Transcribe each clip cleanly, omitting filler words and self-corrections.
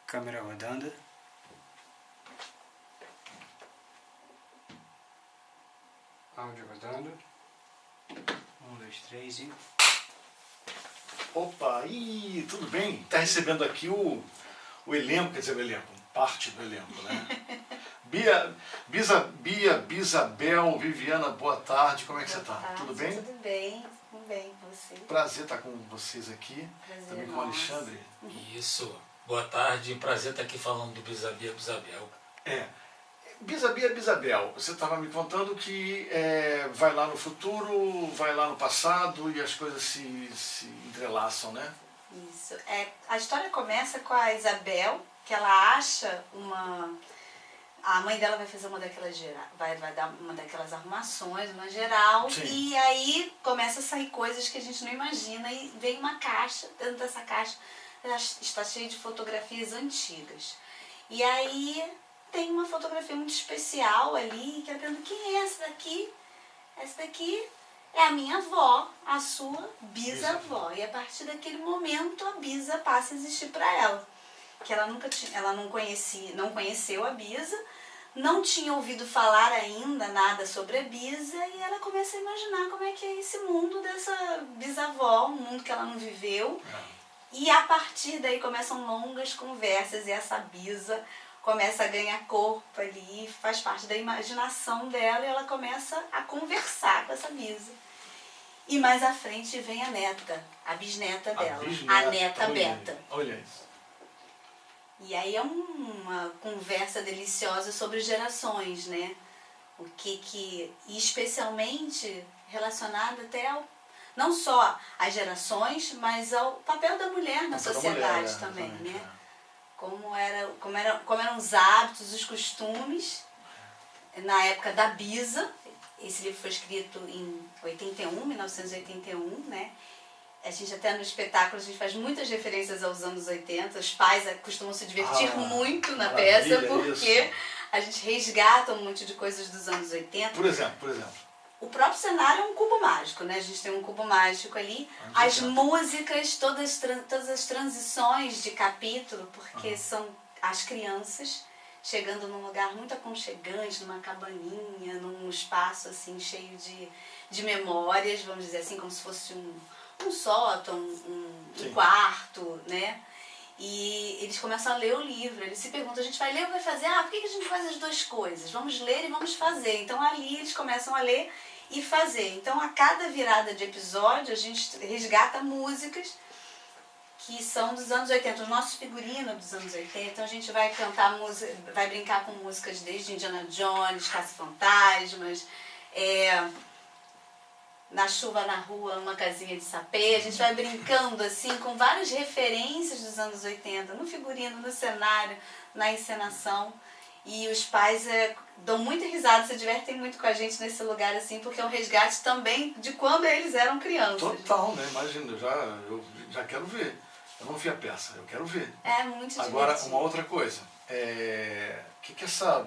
Câmera rodando. 'Áudio rodando. 1, 2, 3 e... Opa, e tudo bem? Está recebendo aqui o elenco, quer dizer, o elenco, parte do elenco, né? Bisabel, Viviana, boa tarde, como é que você está? Tudo bem? Tudo bem com você. Prazer estar com vocês aqui, Prazer também com o Alexandre. Isso, boa tarde, prazer estar aqui falando do Bisabel. Bisabel, você estava me contando que vai lá no futuro, vai lá no passado e as coisas se entrelaçam, né? Isso. A história começa com a Isabel, que ela acha a mãe dela vai fazer vai dar uma daquelas arrumações, uma geral. Sim. E aí começa a sair coisas que a gente não imagina e vem uma caixa, dentro dessa caixa ela está cheia de fotografias antigas. E aí tem uma fotografia muito especial ali, que ela pergunta, quem é essa daqui? Essa daqui é a minha avó, a sua bisavó. E a partir daquele momento a Bisa passa a existir para ela. Que ela não conheceu a Bisa, não tinha ouvido falar ainda nada sobre a Bisa, e ela começa a imaginar como é que é esse mundo dessa bisavó, um mundo que ela não viveu. E a partir daí começam longas conversas, e essa Bisa começa a ganhar corpo ali, faz parte da imaginação dela, e ela começa a conversar com essa Bisa. E mais à frente vem a neta, a bisneta dela, a neta Beta. Olha isso. E aí é uma conversa deliciosa sobre gerações, né? E especialmente relacionado até não só às gerações, mas ao papel da mulher na sociedade também, né? Como eram os hábitos, os costumes na época da Bisa. Esse livro foi escrito em 1981, né? A gente até no espetáculo a gente faz muitas referências aos anos 80. Os pais costumam se divertir muito na peça, porque a gente resgata um monte de coisas dos anos 80. Por exemplo. O próprio cenário é um cubo mágico, né? A gente tem um cubo mágico ali. As músicas, todas as transições de capítulo, porque são as crianças chegando num lugar muito aconchegante, numa cabaninha, num espaço assim cheio de memórias, vamos dizer assim, como se fosse um sótão, um quarto, né? E eles começam a ler o livro, eles se perguntam, a gente vai ler ou vai fazer? Por que a gente faz as duas coisas? Vamos ler e vamos fazer. Então ali eles começam a ler e fazer. Então a cada virada de episódio a gente resgata músicas que são dos anos 80, o nosso figurino dos anos 80, então a gente vai cantar música, vai brincar com músicas desde Indiana Jones, Caça-Fantasmas, Na Chuva na Rua, Uma Casinha de Sapê. A gente vai brincando assim com várias referências dos anos 80, no figurino, no cenário, na encenação. E os pais dão muita risada, se divertem muito com a gente nesse lugar assim, porque é um resgate também de quando eles eram crianças. Total, né? Imagina, eu já quero ver. Eu não vi a peça, eu quero ver. É muito divertido. Agora, uma outra coisa. O que essa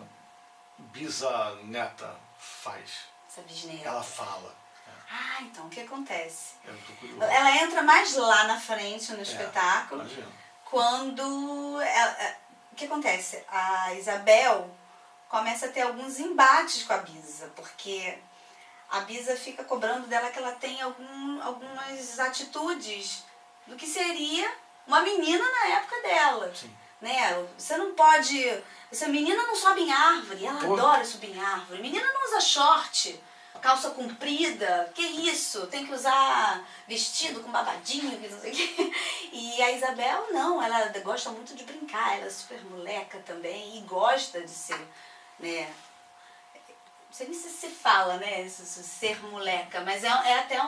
bisneta faz? Essa bisneta. Ela fala. Então, o que acontece? Eu tô curioso. Ela entra mais lá na frente no espetáculo. Imagina. Quando... o que acontece? A Isabel começa a ter alguns embates com a Bisa, porque a Bisa fica cobrando dela que ela tem algumas atitudes do que seria uma menina na época dela. Sim. Né? Você não pode... Essa menina não sobe em árvore, ela adora subir em árvore. Menina não usa short, calça comprida, que isso? Tem que usar vestido com babadinho, que não sei o quê. E a Isabel não, ela gosta muito de brincar, ela é super moleca também e gosta de ser, né? Não sei nem se fala, né, ser moleca, mas é até é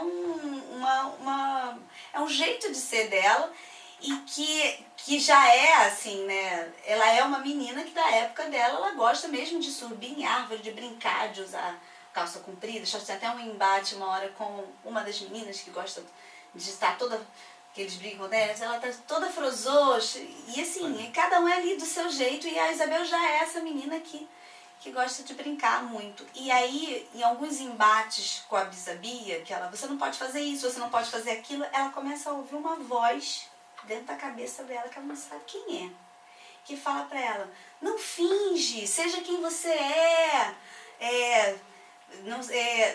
um jeito de ser dela e que já é assim, né, ela é uma menina que da época dela, ela gosta mesmo de subir em árvore, de brincar, de usar calça comprida. Já tem até um embate uma hora com uma das meninas que gosta de estar toda, que eles brincam, né, ela tá toda frozoxa, e assim, cada um é ali do seu jeito, e a Isabel já é essa menina que gosta de brincar muito. E aí, em alguns embates com a Bisabia, que você não pode fazer isso, você não pode fazer aquilo, ela começa a ouvir uma voz dentro da cabeça dela que ela não sabe quem é. que fala pra ela, não finge, seja quem você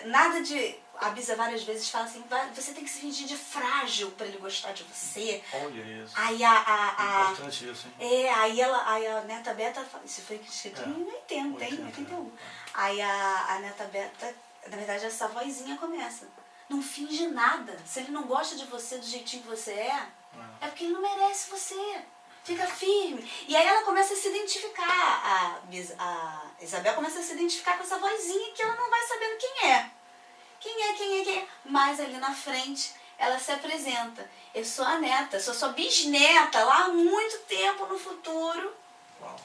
nada de... A Bisa várias vezes fala assim, você tem que se fingir de frágil para ele gostar de você. Olha isso. Aí Importante isso, hein? aí a neta Beta fala, isso foi escrito em 81. Aí a neta Beta, na verdade essa vozinha começa, não finge nada, se ele não gosta de você do jeitinho que você é porque ele não merece você. Fica firme. E aí ela começa a se identificar, a Isabel começa a se identificar com essa vozinha que ela não vai sabendo quem é. Quem é? Mas ali na frente ela se apresenta. Eu sou a neta, sou sua bisneta lá há muito tempo no futuro. Uau.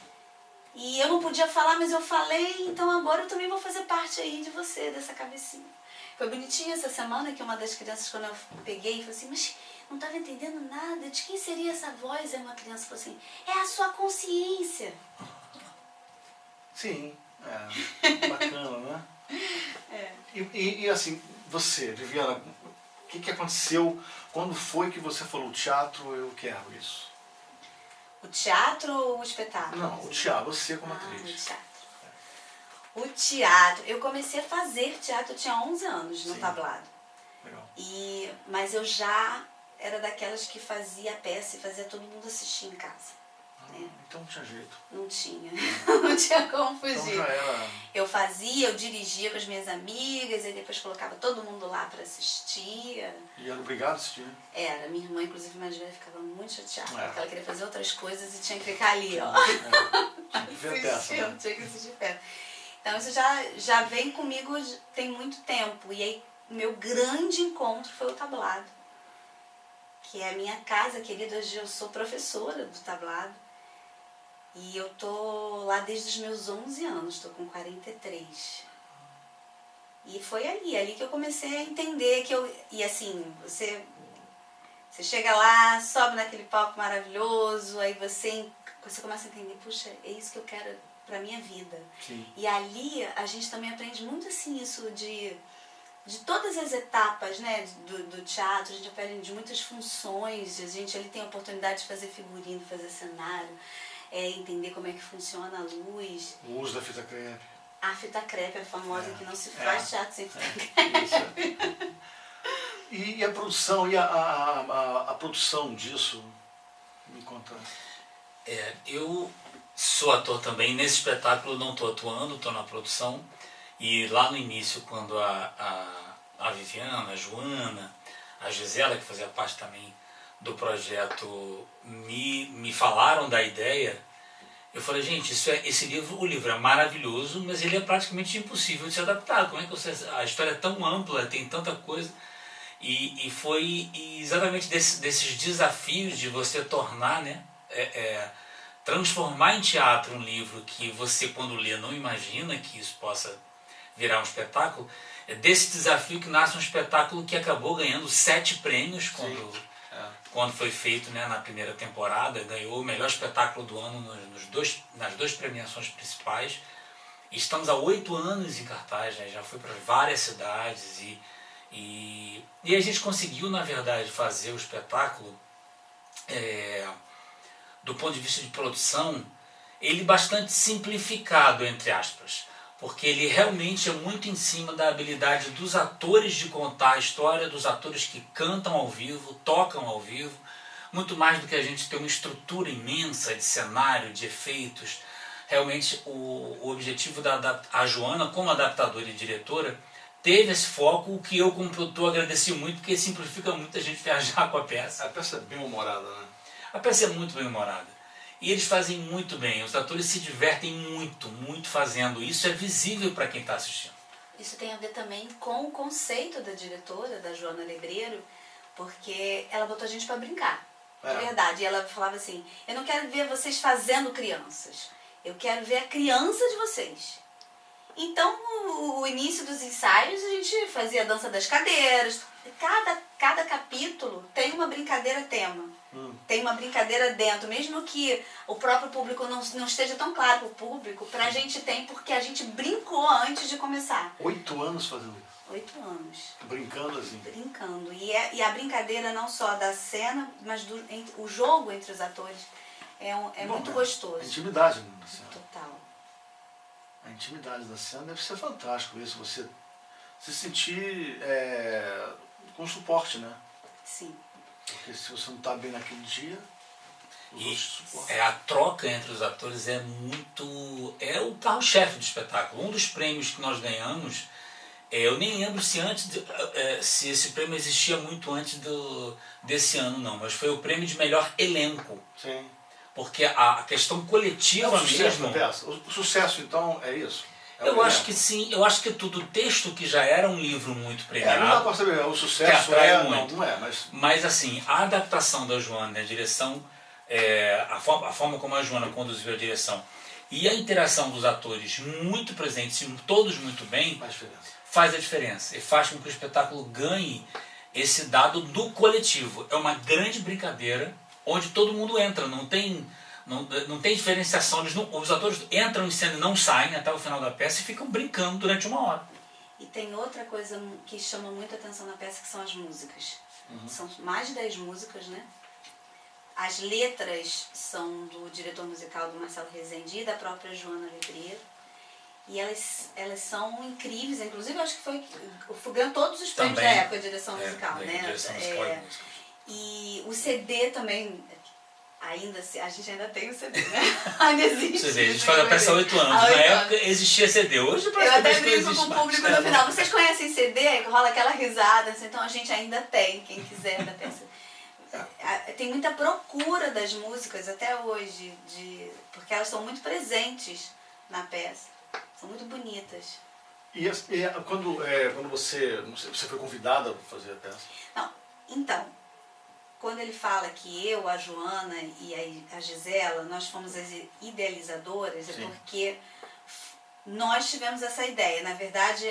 E eu não podia falar, mas eu falei, então agora eu também vou fazer parte aí de você, dessa cabecinha. Foi bonitinho essa semana que uma das crianças, quando eu peguei, falou assim, mas não estava entendendo nada, de quem seria essa voz? Aí uma criança falou assim, é a sua consciência. Sim, bacana, né? E assim, você, Viviana, o que aconteceu? Quando foi que você falou, teatro, eu quero isso? O teatro ou o espetáculo? Não, o teatro, você como atriz. O teatro. Eu comecei a fazer teatro, eu tinha 11 anos no tablado. Legal. Mas eu já era daquelas que fazia peça e fazia todo mundo assistir em casa. Então não tinha jeito. Não tinha. Não tinha como fugir. Então já era... Eu fazia, eu dirigia com as minhas amigas, e depois colocava todo mundo lá para assistir. E era obrigado a assistir? Era. Minha irmã, inclusive mais velha, ficava muito chateada, porque ela queria fazer outras coisas e tinha que ficar ali, ó. Tinha que ver a peça, né? Tinha que assistir peça. Então isso já vem comigo tem muito tempo. E aí, meu grande encontro foi o tablado. Que é a minha casa querida. Hoje eu sou professora do tablado. E eu tô lá desde os meus 11 anos, tô com 43. E foi ali que eu comecei a entender que e assim, você chega lá, sobe naquele palco maravilhoso, aí você começa a entender, puxa, é isso que eu quero pra minha vida. Sim. E ali a gente também aprende muito assim isso de todas as etapas, né, do teatro, a gente aprende muitas funções, a gente ali tem a oportunidade de fazer figurino, fazer cenário, entender como é que funciona a luz. O uso da fita crepe. A fita crepe é famosa, que não se faz teatro sem fita crepe. Isso. E a produção, a produção disso? Me conta. Eu sou ator também, nesse espetáculo não estou atuando, estou na produção. E lá no início, quando a Viviana, a Joana, a Gisela, que fazia parte também do projeto, me falaram da ideia, eu falei, gente, esse livro, o livro é maravilhoso, mas ele é praticamente impossível de ser adaptado. Como é que a história é tão ampla, tem tanta coisa. E foi exatamente desses desafios de você tornar, né, transformar em teatro um livro que você, quando lê, não imagina que isso possa virar um espetáculo. É desse desafio que nasce um espetáculo que acabou ganhando 7 prêmios quando foi feito, né, na primeira temporada. Ganhou o melhor espetáculo do ano nas 2 premiações principais. E estamos há 8 anos em cartaz, né, já foi para várias cidades e a gente conseguiu, na verdade, fazer o espetáculo, do ponto de vista de produção, ele bastante simplificado, entre aspas, porque ele realmente é muito em cima da habilidade dos atores de contar a história, dos atores que cantam ao vivo, tocam ao vivo, muito mais do que a gente ter uma estrutura imensa de cenário, de efeitos. Realmente o objetivo a Joana, como adaptadora e diretora, teve esse foco, o que eu como produtor agradeci muito, porque simplifica muito a gente viajar com a peça. A peça é bem humorada, né? A peça é muito bem humorada. E eles fazem muito bem, os atores se divertem muito, muito fazendo. Isso é visível para quem está assistindo. Isso tem a ver também com o conceito da diretora, da Joana Lebreiro, porque ela botou a gente para brincar. É verdade. E ela falava assim, eu não quero ver vocês fazendo crianças, eu quero ver a criança de vocês. Então, o início dos ensaios, a gente fazia a dança das cadeiras. Cada capítulo tem uma brincadeira tema. Tem uma brincadeira dentro, mesmo que o próprio público não esteja tão claro para o público, pra gente tem, porque a gente brincou antes de começar. 8 anos fazendo isso? 8 anos. Brincando assim? Brincando. E a brincadeira não só da cena, mas o jogo entre os atores Bom, muito gostoso. A intimidade da cena. Total. A intimidade da cena deve ser fantástico isso, você se sentir com suporte, né? Sim. Porque se você não está bem naquele dia, os outros suportam. A troca entre os atores é o carro-chefe do espetáculo. Um dos prêmios que nós ganhamos, eu nem lembro se se esse prêmio existia muito antes desse ano, não, mas foi o prêmio de melhor elenco. Sim. Porque a questão coletiva o sucesso mesmo. da peça. O sucesso, então, é isso? Eu acho que sim, eu acho que tudo, o texto que já era um livro muito premiado. Não dá para saber, o sucesso que atrai muito. Não é, mas assim, a adaptação da Joana, a direção, a forma como a Joana conduziu a direção e a interação dos atores muito presentes, todos muito bem, faz a diferença. E faz com que o espetáculo ganhe esse dado do coletivo. É uma grande brincadeira onde todo mundo entra, não tem diferenciação, os atores entram em cena e não saem até o final da peça e ficam brincando durante 1 hora. E tem outra coisa que chama muito a atenção na peça, que são as músicas. São mais de 10 músicas, né? As letras são do diretor musical do Marcelo Rezende e da própria Joana Letreiro. E elas são incríveis, inclusive eu acho que ganhou todos os prêmios da época de direção musical, né? Direção musical e música. E o CD também, a gente ainda tem o CD, né? Ainda existe. Você vê, a gente faz a peça há 8 anos. Na época existia CD, hoje eu até brinco não com o público no final. Vocês conhecem CD? Rola aquela risada, assim, então a gente ainda tem, quem quiser da peça. Tem muita procura das músicas até hoje, porque elas estão muito presentes na peça. São muito bonitas. E quando você foi convidada para fazer a peça? Não, então, quando ele fala que eu, a Joana e a Gisela, nós fomos as idealizadoras, é porque nós tivemos essa ideia. Na verdade,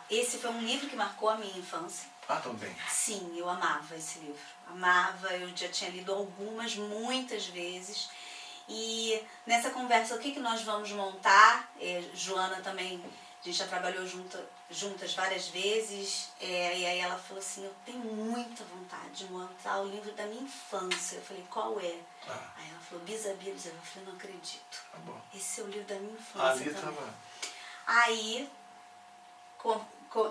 esse foi um livro que marcou a minha infância. Ah, também? Sim, eu amava esse livro. Amava, eu já tinha lido muitas vezes. E nessa conversa, o que nós vamos montar? Joana também, a gente já trabalhou juntas várias vezes. E aí ela falou assim, eu tenho muita vontade de montar o livro da minha infância. Eu falei, qual é? Aí ela falou, Bisabia. Eu falei, não acredito. Tá bom. Esse é o livro da minha infância Ali também. Tava... Aí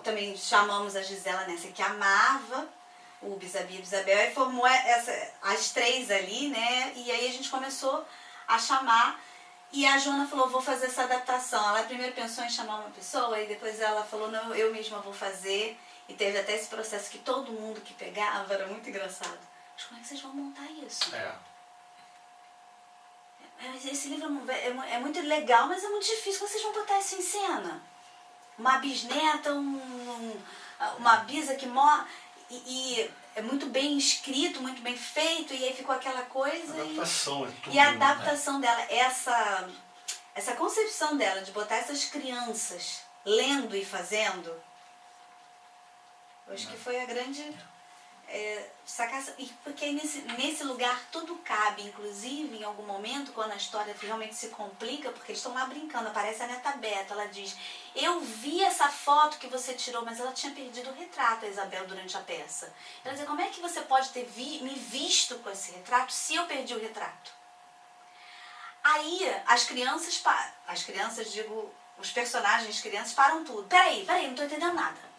também chamamos a Gisela nessa que amava o Bisabia Bisabel e formou as 3 ali, né? E aí a gente começou a chamar e a Joana falou, vou fazer essa adaptação. Ela primeiro pensou em chamar uma pessoa e depois ela falou, não, eu mesma vou fazer. E teve até esse processo que todo mundo que pegava, era muito engraçado. Mas como é que vocês vão montar isso? Esse livro é muito legal, mas é muito difícil. Como vocês vão botar isso em cena? Uma bisneta, uma bisa que morre. E é muito bem escrito, muito bem feito, e aí ficou aquela coisa. A adaptação é tudo. E a adaptação dela, essa concepção dela de botar essas crianças lendo e fazendo, eu acho que foi a grande sacação. E porque nesse lugar tudo cabe, inclusive em algum momento, quando a história realmente se complica, porque eles estão lá brincando, aparece a neta Beta, ela diz, eu vi essa foto que você tirou, mas ela tinha perdido o retrato, a Isabel, durante a peça. Ela diz, como é que você pode ter me visto com esse retrato se eu perdi o retrato? Aí as crianças, os personagens crianças param tudo. Peraí, não estou entendendo nada.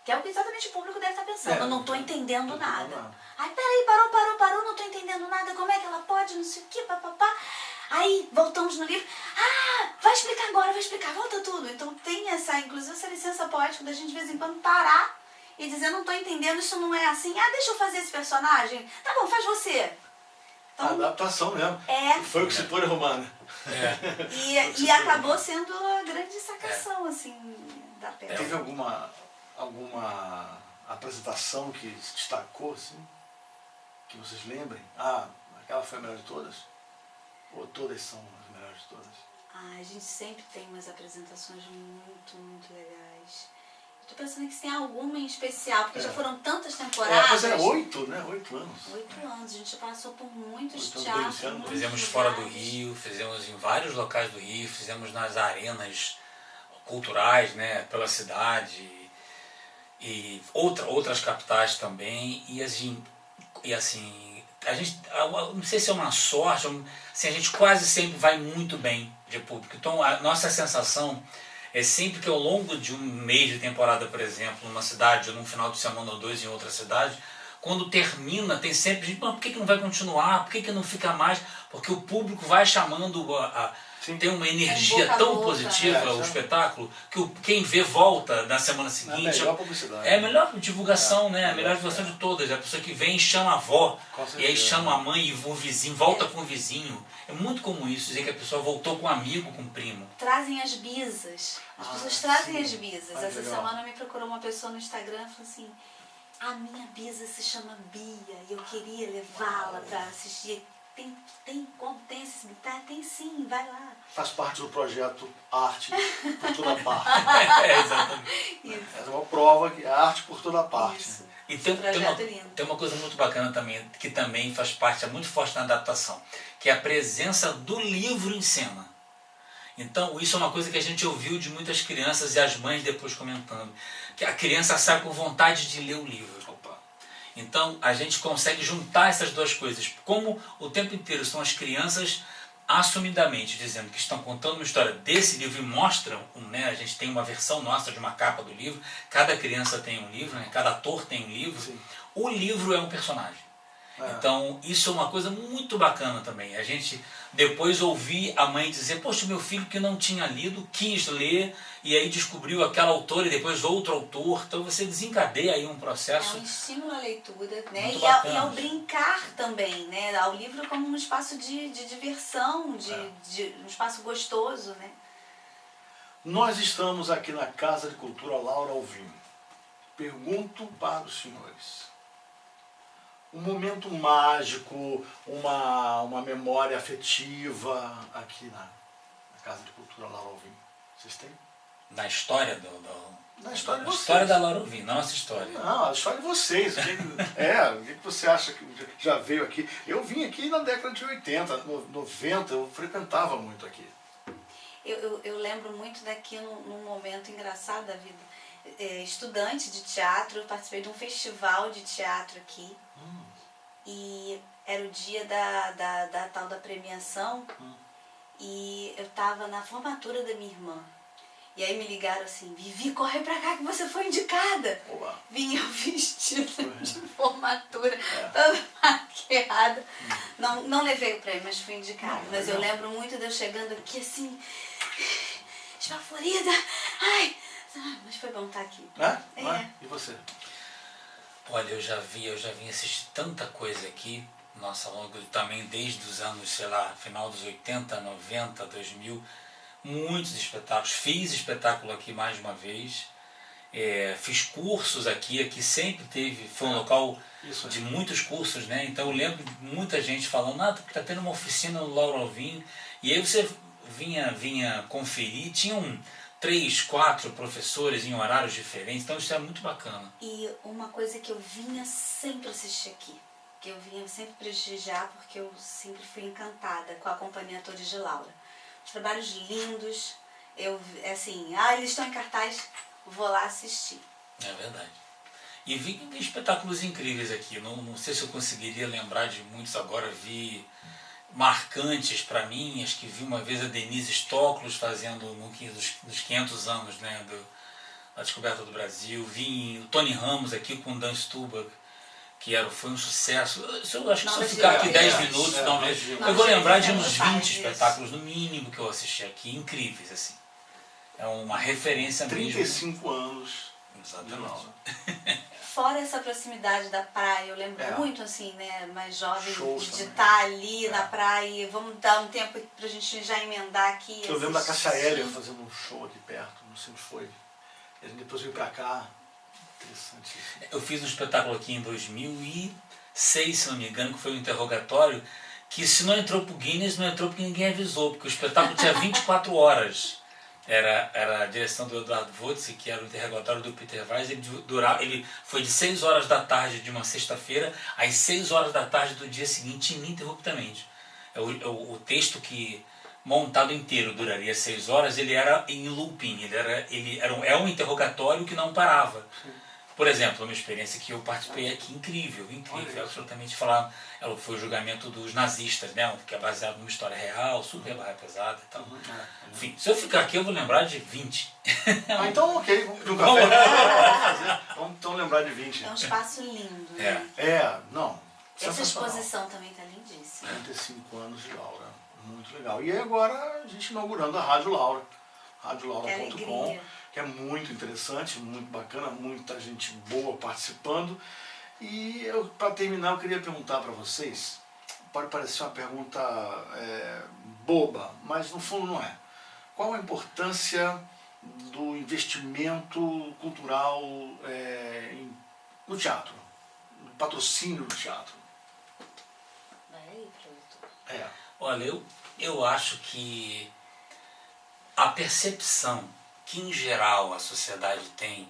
Que é o que exatamente o público deve estar pensando. Eu não estou entendendo nada. Aí, peraí, parou, não estou entendendo nada. Como é que ela pode, não sei o que, papapá. Aí, voltamos no livro. Vai explicar agora, volta tudo. Então tem inclusive essa licença poética da gente de vez em quando parar e dizer, não estou entendendo, isso não é assim. Deixa eu fazer esse personagem. Tá bom, faz você. Então, a adaptação mesmo. Foi o que se pôs romana. E acabou sendo a grande sacação, assim, da peça. Teve alguma apresentação que se destacou, assim, que vocês lembrem? Aquela foi a melhor de todas? Ou todas são as melhores de todas? A gente sempre tem umas apresentações muito, muito legais. Estou pensando que se tem alguma em especial, porque já foram tantas temporadas. Mas 8, né? 8 anos. 8 anos, a gente passou por muitos 8 teatros. anos, fizemos fora do Rio, fizemos em vários locais do Rio, fizemos nas arenas culturais, né, pela cidade. E outras capitais também, e assim, não sei se é uma sorte, assim, a gente quase sempre vai muito bem de público. Então a nossa sensação é sempre que ao longo de um mês de temporada, por exemplo, numa cidade, ou num final de semana ou dois em outra cidade, quando termina, tem sempre gente, mas por que não vai continuar? Por que não fica mais? Porque o público vai chamando, tem uma energia tão positiva o espetáculo, que quem vê volta na semana seguinte. É a melhor publicidade. É a melhor divulgação, né? A melhor divulgação de todas. É a pessoa que vem e chama a avó, e aí chama a mãe e o vizinho, volta com o vizinho. É muito comum isso, dizer que a pessoa voltou com um amigo, com um primo. Trazem as bisas. As pessoas trazem as bisas. Essa semana me procurou uma pessoa no Instagram e falou assim: a minha bisa se chama Bia e eu queria levá-la para assistir. Tem acessibilidade? Tem sim, vai lá. Faz parte do projeto Arte por toda parte. Exatamente. Isso. Essa é uma prova que é arte por toda parte. Isso. E tem uma coisa muito bacana também, que também faz parte, é muito forte na adaptação, que é a presença do livro em cena. Então, isso é uma coisa que a gente ouviu de muitas crianças e as mães depois comentando, que a criança sai com vontade de ler o livro. Então, a gente consegue juntar essas duas coisas. Como o tempo inteiro são as crianças assumidamente dizendo que estão contando uma história desse livro e mostram, né, a gente tem uma versão nossa de uma capa do livro, cada criança tem um livro, né, cada ator tem um livro, sim. O livro é um personagem. Então, isso é uma coisa muito bacana também. A gente depois ouvir a mãe dizer, poxa, meu filho que não tinha lido, quis ler, e aí descobriu aquela autora e depois outro autor. Então você desencadeia aí um processo. É um estímulo à leitura, né? E ao brincar também, né? Ao livro como um espaço de diversão, de um espaço gostoso, né? Nós estamos aqui na Casa de Cultura Laura Alvim. Pergunto para os senhores. Um momento mágico, uma memória afetiva aqui na Casa de Cultura Laura Alvim. Vocês têm? Na história Na história de vocês. A história da Laura Alvim, não a nossa história. Não, a história de vocês. O que você acha que já veio aqui? Eu vim aqui na década de 80, 90, eu frequentava muito aqui. Eu lembro muito daqui num momento engraçado da vida. Estudante de teatro, eu participei de um festival de teatro aqui. E era o dia da tal da premiação. E eu estava na formatura da minha irmã. E aí me ligaram assim, Vivi, corre pra cá que você foi indicada. Olá. Vinha eu vestida de formatura, toda maquiada. Não levei o prêmio, mas fui indicada. Mas eu lembro muito de eu chegando aqui assim, esbaforida. Ai, mas foi bom estar aqui. E você? Olha, eu já vim assistir tanta coisa aqui, nossa, logo também desde os anos, sei lá, final dos 80, 90, 2000, muitos espetáculos. Fiz espetáculo aqui mais de uma vez, fiz cursos aqui sempre foi um local de muitos cursos, né? Então eu lembro de muita gente falando, tá tendo uma oficina no Laura Alvim, e aí você vinha conferir, tinham 3, 4 professores em horários diferentes, então isso é muito bacana. E uma coisa que eu vinha sempre assistir aqui, que eu vinha sempre prestigiar, porque eu sempre fui encantada com a Companhia Atores de Laura. Os trabalhos lindos, eles estão em cartaz, vou lá assistir. É verdade. E vi espetáculos incríveis aqui, não sei se eu conseguiria lembrar de muitos agora, vi marcantes para mim, acho que vi uma vez a Denise Stoklos fazendo nos 500 anos, né, da descoberta do Brasil, vi o Tony Ramos aqui com o Dan Stubach, que foi um sucesso. Eu acho que se eu ficar aqui 10 minutos, eu vou lembrar de uns 20 espetáculos no mínimo que eu assisti aqui, incríveis, assim. É uma referência 35 anos. Exatamente. Fora essa proximidade da praia, eu lembro muito, assim, né, mais jovem, shows de também. estar ali na praia, vamos dar um tempo pra gente já emendar aqui. Eu lembro da Cássia Eller fazendo um show aqui perto, não sei onde foi. Ele depois veio pra cá. Interessante isso. Eu fiz um espetáculo aqui em 2006, se não me engano, que foi um interrogatório, que se não entrou pro Guinness, não entrou porque ninguém avisou, porque o espetáculo tinha 24 horas. Era a direção do Eduardo Wotze, que era o interrogatório do Peter Weiss. Ele foi de 6 horas da tarde de uma sexta-feira às 6 horas da tarde do dia seguinte, ininterruptamente. O texto que montado inteiro duraria 6 horas, ele era em looping, é um interrogatório que não parava. Por exemplo, uma experiência que eu participei aqui, incrível, absolutamente falar. Ela foi o julgamento dos nazistas, né? Que é baseado numa história real, super barra pesada e tal. Enfim, se eu ficar aqui eu vou lembrar de 20. Então ok, vamos pedir um café. Vamos então lembrar de 20. É um espaço lindo, É. né? Não. Essa Sensacional. exposição também tá lindíssima. 35 anos de Laura, muito legal. E agora a gente inaugurando a Rádio Laura, radiolaura.com, que é muito interessante, muito bacana, muita gente boa participando. E para terminar, eu queria perguntar para vocês, pode parecer uma pergunta boba, mas no fundo não é. Qual a importância do investimento cultural no teatro, do patrocínio do teatro? Vai aí, produtor. Olha, eu acho que a percepção que em geral a sociedade tem,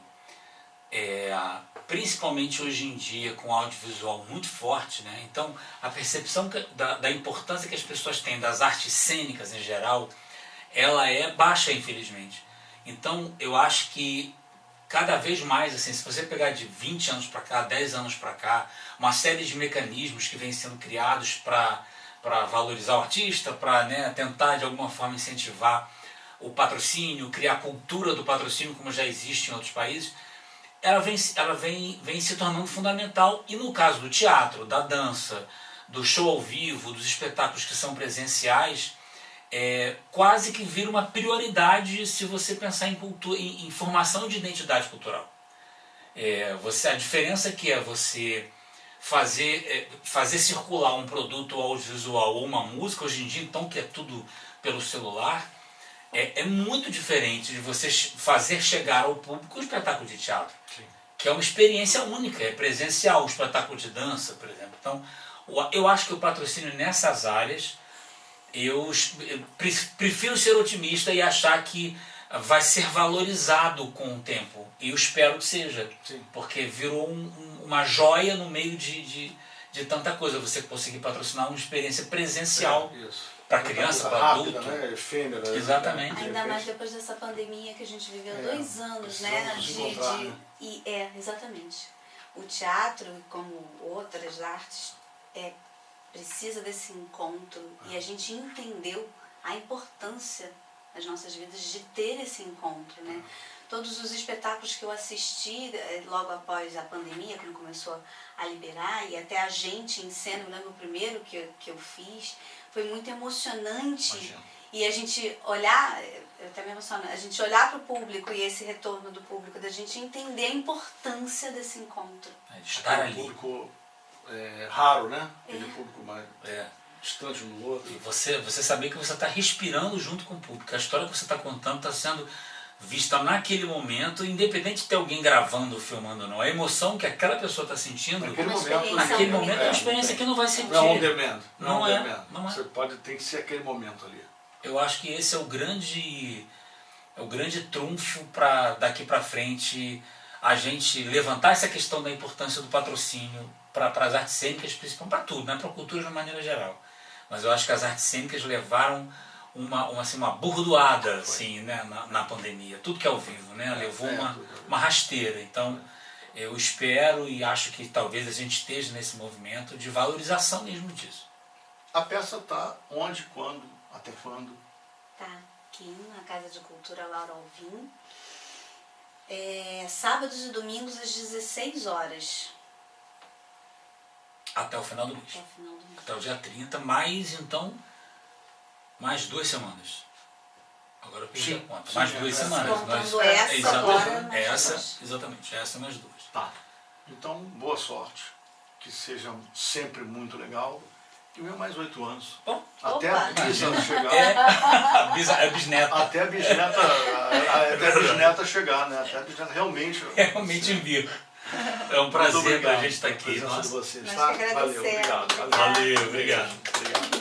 principalmente hoje em dia com o audiovisual muito forte, né? Então a percepção da importância que as pessoas têm das artes cênicas em geral, ela é baixa, infelizmente. Então eu acho que cada vez mais, assim, se você pegar de 20 anos para cá, 10 anos para cá, uma série de mecanismos que vêm sendo criados para valorizar o artista, para, né, tentar de alguma forma incentivar o patrocínio, criar a cultura do patrocínio como já existe em outros países, ela vem se tornando fundamental. E no caso do teatro, da dança, do show ao vivo, dos espetáculos que são presenciais, quase que vira uma prioridade se você pensar em cultura, em formação de identidade cultural. A diferença que é você fazer circular um produto audiovisual ou uma música, hoje em dia, então, que é tudo pelo celular, é muito diferente de você fazer chegar ao público um espetáculo de teatro. Sim. Que é uma experiência única, é presencial, um espetáculo de dança, por exemplo. Então, eu acho que o patrocínio nessas áreas, eu prefiro ser otimista e achar que vai ser valorizado com o tempo. E eu espero que seja. Sim. Porque virou uma joia no meio de tanta coisa. Você conseguir patrocinar uma experiência presencial para criança, para adulto. Rápida, né? Efêmera. Exatamente. Ainda mais depois dessa pandemia que a gente viveu 2 anos, né? Nos encontrar, né? Exatamente. O teatro, como outras artes, precisa desse encontro. E a gente entendeu a importância nas nossas vidas de ter esse encontro, né? Todos os espetáculos que eu assisti logo após a pandemia, quando começou a liberar, e até a gente em cena, eu lembro o primeiro que eu fiz, foi muito emocionante. Imagina. E a gente olhar, eu até me emociono, a gente olhar para o público e esse retorno do público, da gente entender a importância desse encontro. Estar Um ali. público raro, né? Aquele público mais distante um do outro. E você saber que você está respirando junto com o público. A história que você está contando está sendo vista naquele momento, independente de ter alguém gravando ou filmando ou não. A emoção que aquela pessoa está sentindo Naquele naquele momento é uma experiência que não vai ser Não é on demand. Não é é, on demand. não é. Você tem que ser aquele momento ali. Eu acho que esse é o grande trunfo para daqui para frente a gente levantar essa questão da importância do patrocínio para as artes cênicas, principalmente para tudo, né? Para a cultura de uma maneira geral. Mas eu acho que as artes cênicas levaram uma burdoada assim, né? na pandemia. Tudo que é ao vivo, né? Levou uma rasteira. Então eu espero e acho que talvez a gente esteja nesse movimento de valorização mesmo disso. A peça está onde, quando, até quando? Tá aqui na Casa de Cultura Laura Alvim. Sábados e domingos às 16 horas. Até o final do mês. Até o final do mês. Até o dia 30, mais 2 semanas. Agora eu perdi a conta. Mais 2 semanas. Contando essa agora, Exatamente, essa mais 2. Tá. Então, boa sorte. Que seja sempre muito legal. E eu mais 8 anos. Bom, Até opa. a Bisa chegar. É bisneta. Até a bisneta chegar, né? Até a bisneta realmente. Realmente vir. É um prazer pra gente estar aqui. Nossa. De vocês, Nós tá? que Valeu, agradecemos. obrigado. Valeu, obrigado. Obrigado.